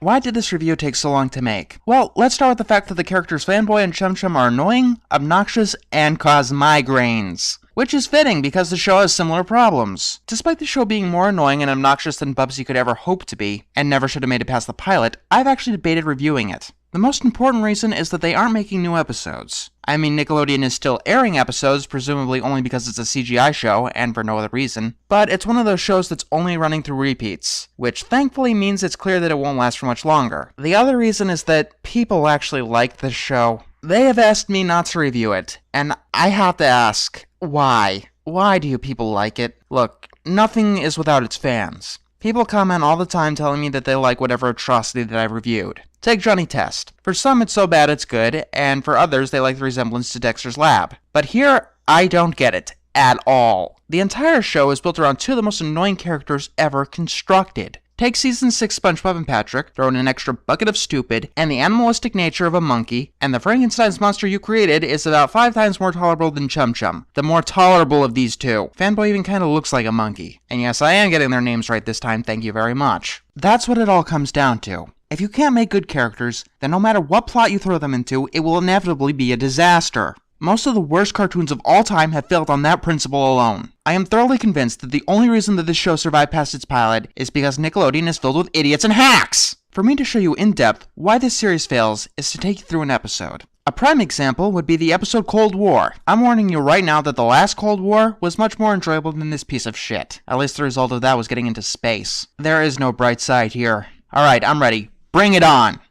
Why did this review take so long to make? Well, let's start with the fact that the characters Fanboy and Chum are annoying, obnoxious, and cause migraines. Which is fitting because the show has similar problems. Despite the show being more annoying and obnoxious than Bubsy could ever hope to be, and never should have made it past the pilot, I've actually debated reviewing it. The most important reason is that they aren't making new episodes. I mean, Nickelodeon is still airing episodes, presumably only because it's a CGI show, and for no other reason, but it's one of those shows that's only running through repeats, which thankfully means it's clear that it won't last for much longer. The other reason is that people actually like this show. They have asked me not to review it, and I have to ask, why? Why do you people like it? Look, nothing is without its fans. People comment all the time telling me that they like whatever atrocity that I've reviewed. Take Johnny Test. For some it's so bad it's good, and for others they like the resemblance to Dexter's Lab. But here, I don't get it. At all. The entire show is built around two of the most annoying characters ever constructed. Take Season 6 SpongeBob and Patrick, throw in an extra bucket of stupid, and the animalistic nature of a monkey, and the Frankenstein's monster you created is about 5 times more tolerable than Chum, the more tolerable of these two. Fanboy even kinda looks like a monkey. And yes, I am getting their names right this time, thank you very much. That's what it all comes down to. If you can't make good characters, then no matter what plot you throw them into, it will inevitably be a disaster. Most of the worst cartoons of all time have failed on that principle alone. I am thoroughly convinced that the only reason that this show survived past its pilot is because Nickelodeon is filled with idiots and hacks! For me to show you in depth why this series fails is to take you through an episode. A prime example would be the episode Cold War. I'm warning you right now that the last Cold War was much more enjoyable than this piece of shit. At least the result of that was getting into space. There is no bright side here. Alright, I'm ready. Bring it on!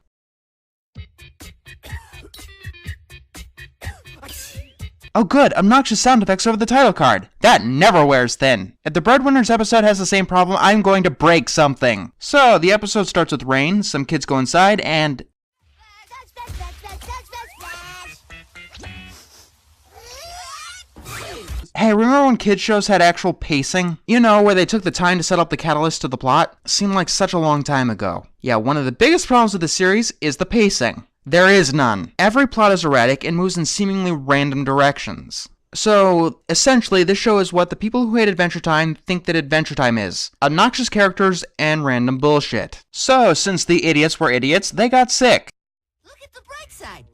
Oh good, obnoxious sound effects over the title card. That never wears thin. If the Breadwinners episode has the same problem, I'm going to break something. So, the episode starts with rain, some kids go inside, and... Hey, remember when kids shows had actual pacing? You know, where they took the time to set up the catalyst to the plot? Seemed like such a long time ago. Yeah, one of the biggest problems with the series is the pacing. There is none. Every plot is erratic and moves in seemingly random directions. So, essentially, this show is what the people who hate Adventure Time think that Adventure Time is. Obnoxious characters and random bullshit. So, since the idiots were idiots, they got sick. Look at the bright side.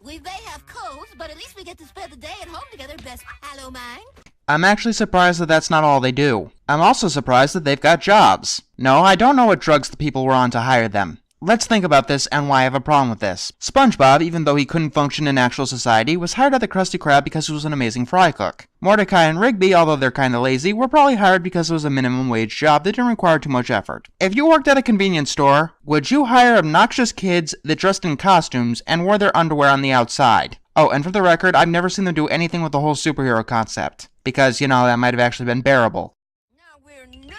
We may have colds, but at least we get to spend the day at home together, best hello mine. I'm actually surprised that that's not all they do. I'm also surprised that they've got jobs. No, I don't know what drugs the people were on to hire them. Let's think about this and why I have a problem with this. SpongeBob, even though he couldn't function in actual society, was hired at the Krusty Krab because he was an amazing fry cook. Mordecai and Rigby, although they're kinda lazy, were probably hired because it was a minimum wage job that didn't require too much effort. If you worked at a convenience store, would you hire obnoxious kids that dressed in costumes and wore their underwear on the outside? Oh, and for the record, I've never seen them do anything with the whole superhero concept. Because, you know, that might have actually been bearable. Now we're no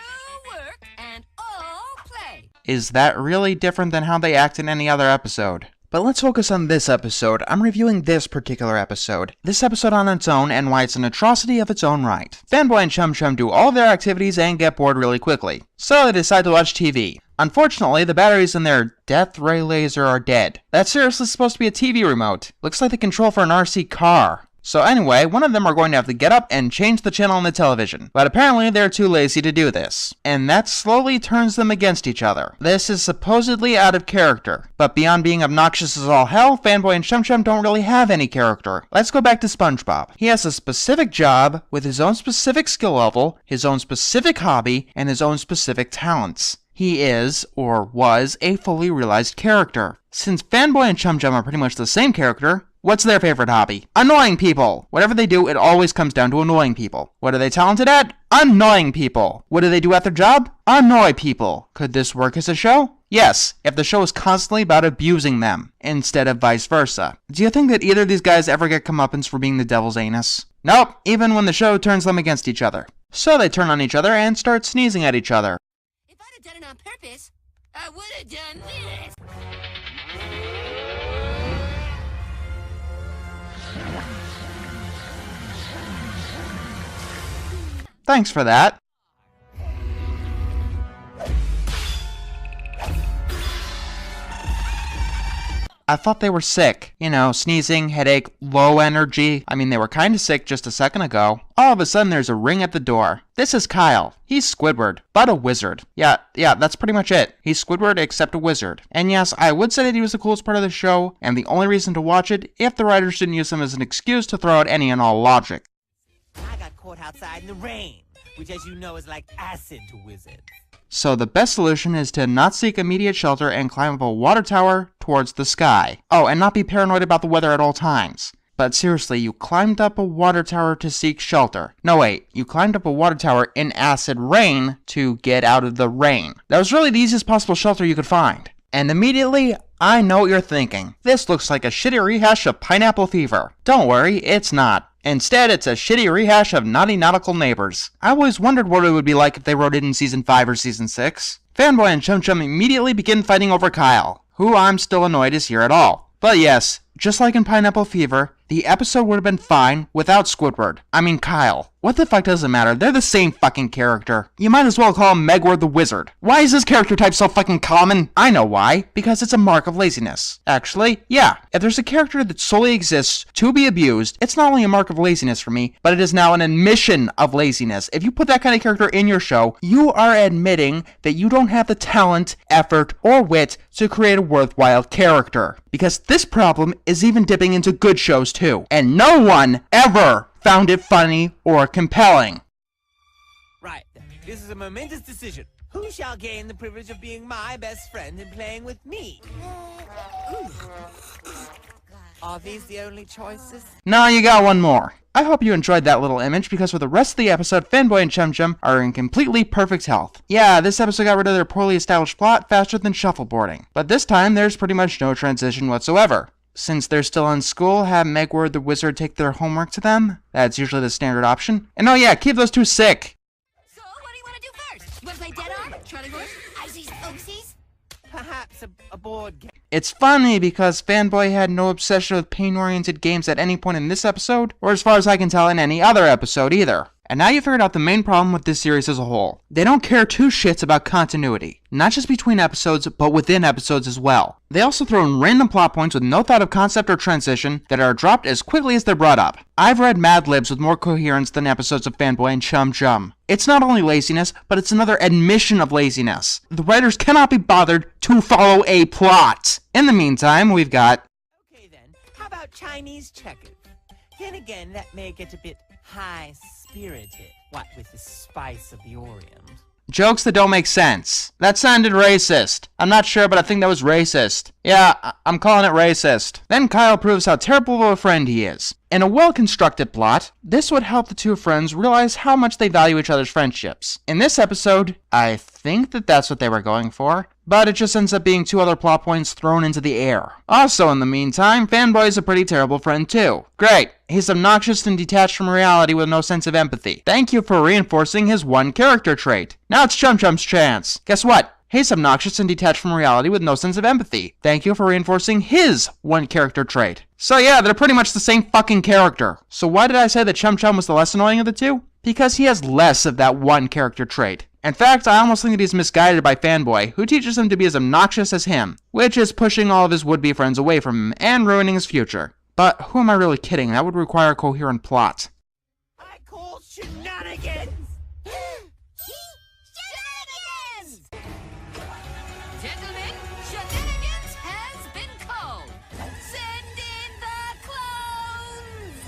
work and all play. Is that really different than how they act in any other episode? But let's focus on this episode. I'm reviewing this particular episode. This episode on its own and why it's an atrocity of its own right. Fanboy and Chum do all of their activities and get bored really quickly. So they decide to watch TV. Unfortunately, the batteries in their death ray laser are dead. That's seriously supposed to be a TV remote. Looks like the control for an RC car. So anyway, one of them are going to have to get up and change the channel on the television. But apparently they're too lazy to do this. And that slowly turns them against each other. This is supposedly out of character. But beyond being obnoxious as all hell, Fanboy and Chum don't really have any character. Let's go back to SpongeBob. He has a specific job, with his own specific skill level, his own specific hobby, and his own specific talents. He is, or was, a fully realized character. Since Fanboy and Chum are pretty much the same character, what's their favorite hobby? Annoying people! Whatever they do, it always comes down to annoying people. What are they talented at? Annoying people! What do they do at their job? Annoy people! Could this work as a show? Yes, if the show is constantly about abusing them, instead of vice versa. Do you think that either of these guys ever get comeuppance for being the devil's anus? Nope, even when the show turns them against each other. So they turn on each other and start sneezing at each other. If I'd have done it on purpose, I would have done this. Thanks for that. I thought they were sick. You know, sneezing, headache, low energy. I mean, they were kinda sick just a second ago. All of a sudden, there's a ring at the door. This is Kyle. He's Squidward, but a wizard. Yeah, that's pretty much it. He's Squidward except a wizard. And yes, I would say that he was the coolest part of the show, and the only reason to watch it if the writers didn't use him as an excuse to throw out any and all logic. I got caught outside in the rain, which as you know is like acid to wizards. So the best solution is to not seek immediate shelter and climb up a water tower towards the sky. Oh, and not be paranoid about the weather at all times. But seriously, you climbed up a water tower to seek shelter. No wait, you climbed up a water tower in acid rain to get out of the rain. That was really the easiest possible shelter you could find. And immediately, I know what you're thinking. This looks like a shitty rehash of Pineapple Fever. Don't worry, it's not. Instead, it's a shitty rehash of Naughty Nautical Neighbors. I always wondered what it would be like if they wrote it in Season 5 or Season 6. Fanboy and Chum Chum immediately begin fighting over Kyle, who I'm still annoyed is here at all. But yes, just like in Pineapple Fever, the episode would have been fine without Squidward. I mean Kyle. What the fuck does it matter? They're the same fucking character. You might as well call him Megward the Wizard. Why is this character type so fucking common? I know why. Because it's a mark of laziness. Actually, yeah. If there's a character that solely exists to be abused, it's not only a mark of laziness for me, but it is now an admission of laziness. If you put that kind of character in your show, you are admitting that you don't have the talent, effort, or wit to create a worthwhile character. Because this problem is even dipping into good shows too. And no one ever found it funny or compelling. Right, this is a momentous decision. Who shall gain the privilege of being my best friend and playing with me? Are these the only choices? No, you got one more. I hope you enjoyed that little image because for the rest of the episode, Fanboy and Chum Chum are in completely perfect health. Yeah, this episode got rid of their poorly established plot faster than shuffleboarding. But this time, there's pretty much no transition whatsoever. Since they're still in school, have Megward the Wizard take their homework to them. That's usually the standard option. And oh yeah, keep those two sick. So, what do you want to do first? You want to play Dead Arm, Charlie Horse, Ices, Oopsies? Perhaps a board game. It's funny because Fanboy had no obsession with pain-oriented games at any point in this episode, or as far as I can tell in any other episode either. And now you figured out the main problem with this series as a whole. They don't care two shits about continuity. Not just between episodes, but within episodes as well. They also throw in random plot points with no thought of concept or transition that are dropped as quickly as they're brought up. I've read Mad Libs with more coherence than episodes of Fanboy and Chum Chum. It's not only laziness, but it's another admission of laziness. The writers cannot be bothered to follow a plot. In the meantime, we've got... Okay then, how about Chinese checkers? Then again, that may get a bit high-spirited, what with the spice of the Orient. jokes that don't make sense. That sounded racist. I'm not sure, but I think that was racist. Yeah, I'm calling it racist. Then Kyle proves how terrible of a friend he is. In a well-constructed plot, this would help the two friends realize how much they value each other's friendships. In this episode, I think that that's what they were going for, but it just ends up being two other plot points thrown into the air. Also, in the meantime, Fanboy is a pretty terrible friend too. Great, he's obnoxious and detached from reality with no sense of empathy. Thank you for reinforcing his one character trait. Now it's Chum Chum's chance. Guess what? He's obnoxious and detached from reality with no sense of empathy. Thank you for reinforcing his one character trait. So yeah, they're pretty much the same fucking character. So why did I say that Chum Chum was the less annoying of the two? Because he has less of that one character trait. In fact, I almost think that he's misguided by Fanboy, who teaches him to be as obnoxious as him, which is pushing all of his would-be friends away from him and ruining his future. But who am I really kidding? That would require a coherent plot. I call shenanigans! Shenanigans! Gentlemen, shenanigans has been called. Send in the clones!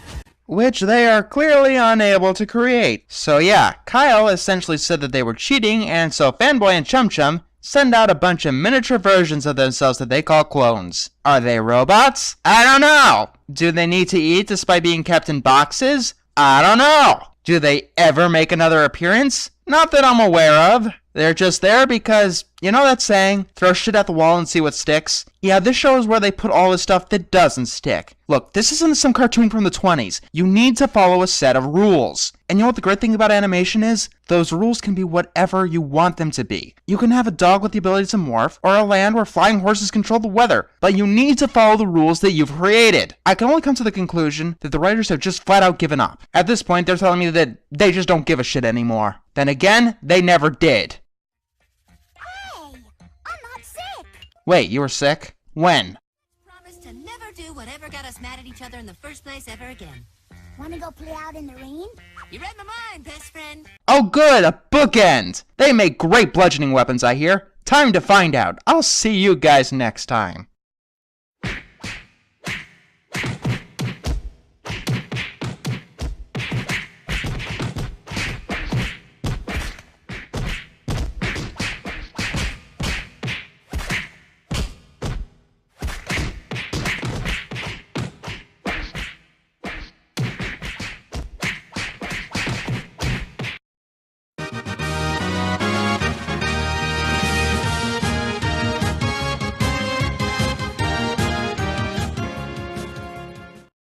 Which they are clearly unable to create. So yeah, Kyle essentially said that they were cheating, and so Fanboy and Chum Chum send out a bunch of miniature versions of themselves that they call clones. Are they robots? I don't know. Do they need to eat despite being kept in boxes? I don't know. Do they ever make another appearance? Not that I'm aware of. They're just there because, you know that saying, throw shit at the wall and see what sticks? Yeah, this show is where they put all the stuff that doesn't stick. Look, this isn't some cartoon from the 20s. You need to follow a set of rules. And you know what the great thing about animation is? Those rules can be whatever you want them to be. You can have a dog with the ability to morph, or a land where flying horses control the weather, but you need to follow the rules that you've created. I can only come to the conclusion that the writers have just flat out given up. At this point, they're telling me that they just don't give a shit anymore. Then again, they never did. Hey, I'm not sick. Wait, you were sick? When? Promise ever got us mad at each other in the first place ever again. Wanna go play out in the rain? You read my mind, best friend. Oh good, a bookend! They make great bludgeoning weapons, I hear. Time to find out. I'll see you guys next time.